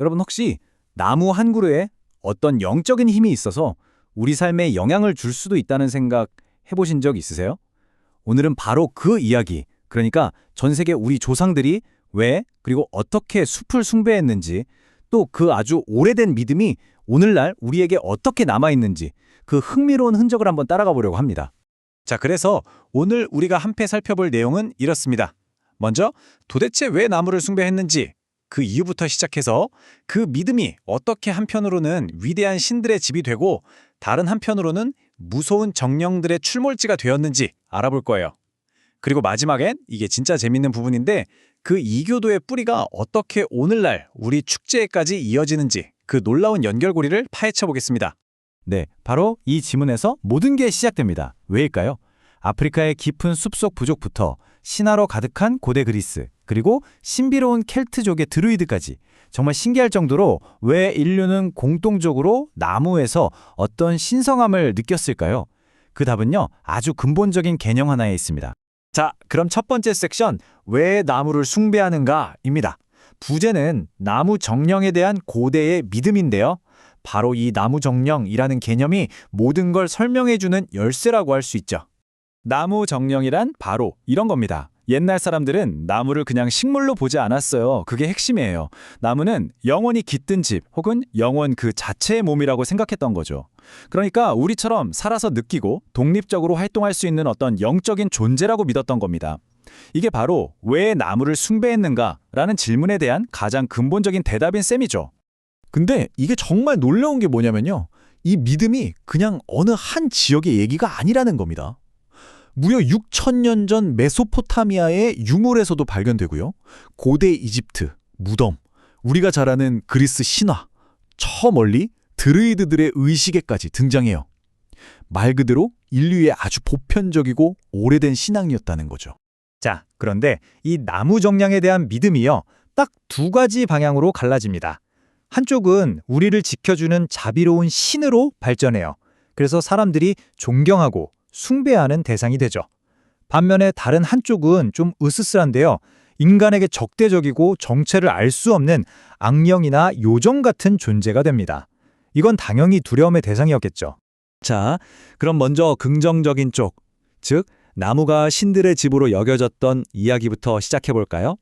여러분 혹시 나무 한 그루에 어떤 영적인 힘이 있어서 우리 삶에 영향을 줄 수도 있다는 생각 해보신 적 있으세요? 오늘은 바로 그 이야기, 그러니까 전 세계 우리 조상들이 왜 그리고 어떻게 숲을 숭배했는지, 또 그 아주 오래된 믿음이 오늘날 우리에게 어떻게 남아있는지 그 흥미로운 흔적을 한번 따라가 보려고 합니다. 자, 그래서 오늘 우리가 함께 살펴볼 내용은 이렇습니다. 먼저 도대체 왜 나무를 숭배했는지, 그 이유부터 시작해서 그 믿음이 어떻게 한편으로는 위대한 신들의 집이 되고 다른 한편으로는 무서운 정령들의 출몰지가 되었는지 알아볼 거예요. 그리고 마지막엔 이게 진짜 재밌는 부분인데, 그 이교도의 뿌리가 어떻게 오늘날 우리 축제에까지 이어지는지 그 놀라운 연결고리를 파헤쳐 보겠습니다. 네, 바로 이 지문에서 모든 게 시작됩니다. 왜일까요? 아프리카의 깊은 숲속 부족부터 신화로 가득한 고대 그리스, 그리고 신비로운 켈트족의 드루이드까지 정말 신기할 정도로 왜 인류는 공통적으로 나무에서 어떤 신성함을 느꼈을까요? 그 답은요, 아주 근본적인 개념 하나에 있습니다. 자, 그럼 첫 번째 섹션, 왜 나무를 숭배하는가입니다. 부제는 나무 정령에 대한 고대의 믿음인데요. 바로 이 나무 정령이라는 개념이 모든 걸 설명해주는 열쇠라고 할 수 있죠. 나무 정령이란 바로 이런 겁니다. 옛날 사람들은 나무를 그냥 식물로 보지 않았어요. 그게 핵심이에요. 나무는 영원히 깃든 집 혹은 영원 그 자체의 몸이라고 생각했던 거죠. 그러니까 우리처럼 살아서 느끼고 독립적으로 활동할 수 있는 어떤 영적인 존재라고 믿었던 겁니다. 이게 바로 왜 나무를 숭배했는가라는 질문에 대한 가장 근본적인 대답인 셈이죠. 근데 이게 정말 놀라운 게 뭐냐면요. 이 믿음이 그냥 어느 한 지역의 얘기가 아니라는 겁니다. 무려 6,000년 전 메소포타미아의 유물에서도 발견되고요. 고대 이집트, 무덤, 우리가 잘 아는 그리스 신화, 저 멀리 드루이드들의 의식에까지 등장해요. 말 그대로 인류의 아주 보편적이고 오래된 신앙이었다는 거죠. 자, 그런데 이 나무 정령에 대한 믿음이요, 딱 두 가지 방향으로 갈라집니다. 한쪽은 우리를 지켜주는 자비로운 신으로 발전해요. 그래서 사람들이 존경하고 숭배하는 대상이 되죠. 반면에 다른 한쪽은 좀 으스스한데요. 인간에게 적대적이고 정체를 알 수 없는 악령이나 요정 같은 존재가 됩니다. 이건 당연히 두려움의 대상이었겠죠. 자, 그럼 먼저 긍정적인 쪽, 즉 나무가 신들의 집으로 여겨졌던 이야기부터 시작해볼까요?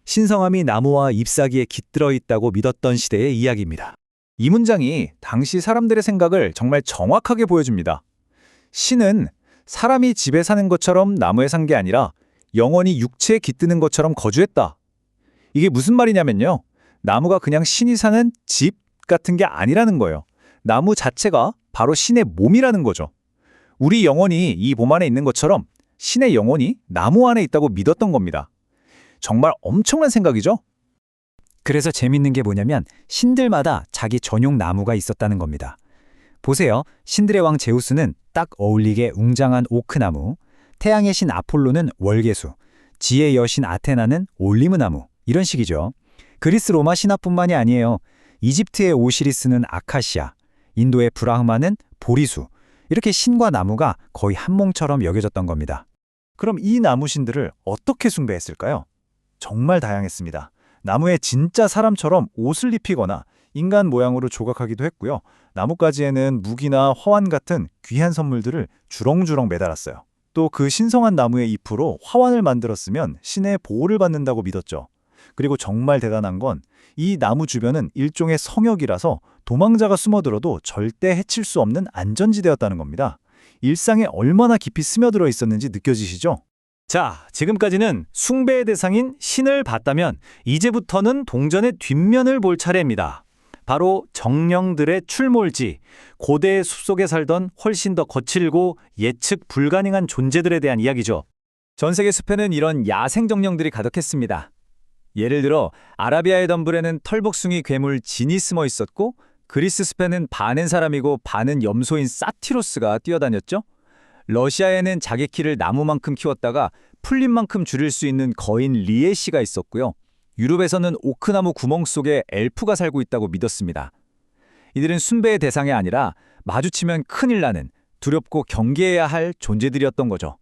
신성함이 나무와 잎사귀에 깃들어 있다고 믿었던 시대의 이야기입니다. 이 문장이 당시 사람들의 생각을 정말 정확하게 보여줍니다. 신은 사람이 집에 사는 것처럼 나무에 산 게 아니라 영원히 육체에 깃드는 것처럼 거주했다. 이게 무슨 말이냐면요, 나무가 그냥 신이 사는 집 같은 게 아니라는 거예요. 나무 자체가 바로 신의 몸이라는 거죠. 우리 영혼이 이 몸 안에 있는 것처럼 신의 영혼이 나무 안에 있다고 믿었던 겁니다. 정말 엄청난 생각이죠? 그래서 재밌는 게 뭐냐면 신들마다 자기 전용 나무가 있었다는 겁니다. 보세요. 신들의 왕 제우스는 딱 어울리게 웅장한 오크나무, 태양의 신 아폴로는 월계수, 지혜의 여신 아테나는 올리브나무, 이런 식이죠. 그리스 로마 신화뿐만이 아니에요. 이집트의 오시리스는 아카시아, 인도의 브라흐마는 보리수, 이렇게 신과 나무가 거의 한 몽처럼 여겨졌던 겁니다. 그럼 이 나무 신들을 어떻게 숭배했을까요? 정말 다양했습니다. 나무에 진짜 사람처럼 옷을 입히거나 인간 모양으로 조각하기도 했고요. 나뭇가지에는 무기나 화환 같은 귀한 선물들을 주렁주렁 매달았어요. 또 그 신성한 나무의 잎으로 화환을 만들었으면 신의 보호를 받는다고 믿었죠. 그리고 정말 대단한 건 이 나무 주변은 일종의 성역이라서 도망자가 숨어들어도 절대 해칠 수 없는 안전지대였다는 겁니다. 일상에 얼마나 깊이 스며들어 있었는지 느껴지시죠? 자, 지금까지는 숭배의 대상인 신을 봤다면 이제부터는 동전의 뒷면을 볼 차례입니다. 바로 정령들의 출몰지, 고대의 숲속에 살던 훨씬 더 거칠고 예측 불가능한 존재들에 대한 이야기죠. 전 세계 숲에는 이런 야생 정령들이 가득했습니다. 예를 들어 아라비아의 덤불에는 털복숭이 괴물 진이 숨어 있었고, 그리스 숲에는 반은 사람이고 반은 염소인 사티로스가 뛰어다녔죠. 러시아에는 자기 키를 나무만큼 키웠다가 풀잎만큼 줄일 수 있는 거인 리에시가 있었고요. 유럽에서는 오크나무 구멍 속에 엘프가 살고 있다고 믿었습니다. 이들은 숭배의 대상이 아니라 마주치면 큰일 나는 두렵고 경계해야 할 존재들이었던 거죠.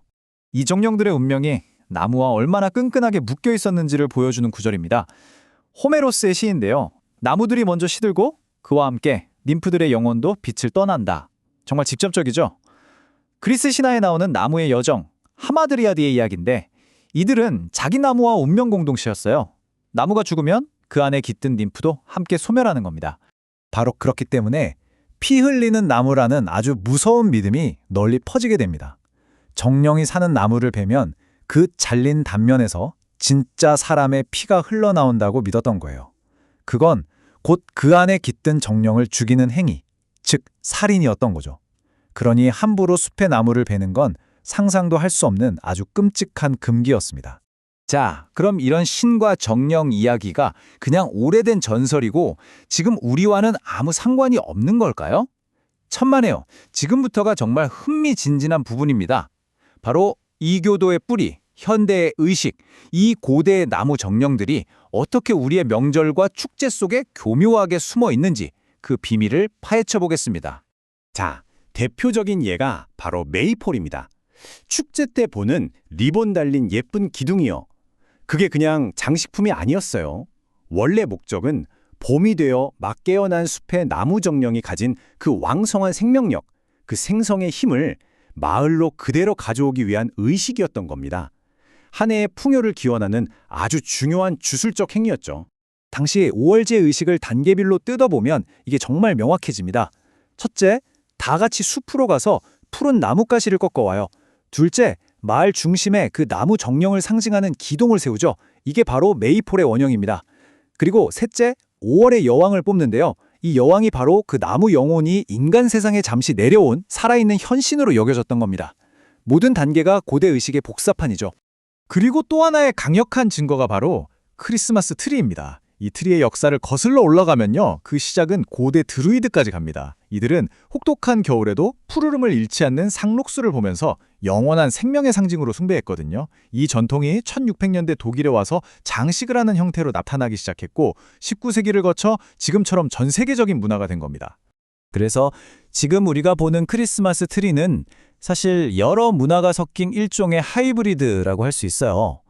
이 정령들의 운명이 나무와 얼마나 끈끈하게 묶여 있었는지를 보여주는 구절입니다. 호메로스의 시인데요. 나무들이 먼저 시들고 그와 함께 ним프들의 영혼도 빛을 떠난다. 정말 직접적이죠? 그리스 신화에 나오는 나무의 여정, 하마드리아드의 이야기인데 이들은 자기 나무와 운명 공동체였어요. 나무가 죽으면 그 안에 깃든 ним프도 함께 소멸하는 겁니다. 바로 그렇기 때문에 피 흘리는 나무라는 아주 무서운 믿음이 널리 퍼지게 됩니다. 정령이 사는 나무를 베면 그 잘린 단면에서 진짜 사람의 피가 흘러나온다고 믿었던 거예요. 그건 곧 그 안에 깃든 정령을 죽이는 행위, 즉 살인이었던 거죠. 그러니 함부로 숲의 나무를 베는 건 상상도 할 수 없는 아주 끔찍한 금기였습니다. 자, 그럼 이런 신과 정령 이야기가 그냥 오래된 전설이고 지금 우리와는 아무 상관이 없는 걸까요? 천만에요. 지금부터가 정말 흥미진진한 부분입니다. 바로 이교도의 뿌리, 현대의 의식, 이 고대의 나무 정령들이 어떻게 우리의 명절과 축제 속에 교묘하게 숨어 있는지 그 비밀을 파헤쳐 보겠습니다. 자, 대표적인 예가 바로 메이폴입니다. 축제 때 보는 리본 달린 예쁜 기둥이요. 그게 그냥 장식품이 아니었어요. 원래 목적은 봄이 되어 막 깨어난 숲의 나무 정령이 가진 그 왕성한 생명력, 그 생성의 힘을 마을로 그대로 가져오기 위한 의식이었던 겁니다. 한 해의 풍요를 기원하는 아주 중요한 주술적 행위였죠. 당시 5월제 의식을 단계별로 뜯어보면 이게 정말 명확해집니다. 첫째, 다 같이 숲으로 가서 푸른 나뭇가시를 꺾어와요. 둘째, 마을 중심에 그 나무 정령을 상징하는 기둥을 세우죠. 이게 바로 메이폴의 원형입니다. 그리고 셋째, 5월의 여왕을 뽑는데요. 이 여왕이 바로 그 나무 영혼이 인간 세상에 잠시 내려온 살아있는 현신으로 여겨졌던 겁니다. 모든 단계가 고대 의식의 복사판이죠. 그리고 또 하나의 강력한 증거가 바로 크리스마스 트리입니다. 이 트리의 역사를 거슬러 올라가면요. 그 시작은 고대 드루이드까지 갑니다. 이들은 혹독한 겨울에도 푸르름을 잃지 않는 상록수를 보면서 영원한 생명의 상징으로 숭배했거든요. 이 전통이 1600년대 독일에 와서 장식을 하는 형태로 나타나기 시작했고 19세기를 거쳐 지금처럼 전 세계적인 문화가 된 겁니다. 그래서 지금 우리가 보는 크리스마스 트리는 사실 여러 문화가 섞인 일종의 하이브리드라고 할 수 있어요.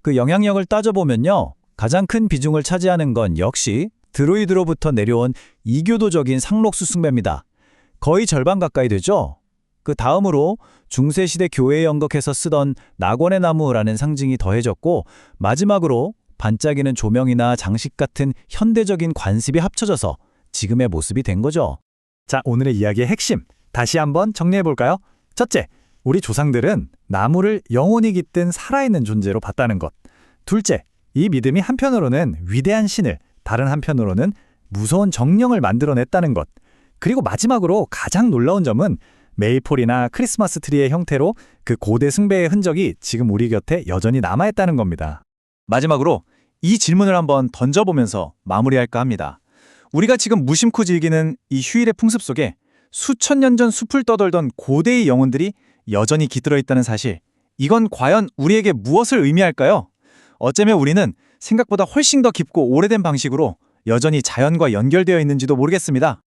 그 영향력을 따져보면요. 가장 큰 비중을 차지하는 건 역시 드루이드로부터 내려온 이교도적인 상록수 숭배입니다. 거의 절반 가까이 되죠? 그 다음으로 중세시대 교회 연극에서 쓰던 낙원의 나무라는 상징이 더해졌고 마지막으로 반짝이는 조명이나 장식 같은 현대적인 관습이 합쳐져서 지금의 모습이 된 거죠. 자, 오늘의 이야기의 핵심 다시 한번 정리해볼까요? 첫째, 우리 조상들은 나무를 영혼이 깃든 살아있는 존재로 봤다는 것. 둘째, 이 믿음이 한편으로는 위대한 신을, 다른 한편으로는 무서운 정령을 만들어냈다는 것. 그리고 마지막으로 가장 놀라운 점은 메이폴이나 크리스마스 트리의 형태로 그 고대 숭배의 흔적이 지금 우리 곁에 여전히 남아있다는 겁니다. 마지막으로 이 질문을 한번 던져보면서 마무리할까 합니다. 우리가 지금 무심코 즐기는 이 휴일의 풍습 속에 수천 년 전 숲을 떠돌던 고대의 영혼들이 여전히 깃들어 있다는 사실. 이건 과연 우리에게 무엇을 의미할까요? 어쩌면 우리는 생각보다 훨씬 더 깊고 오래된 방식으로 여전히 자연과 연결되어 있는지도 모르겠습니다.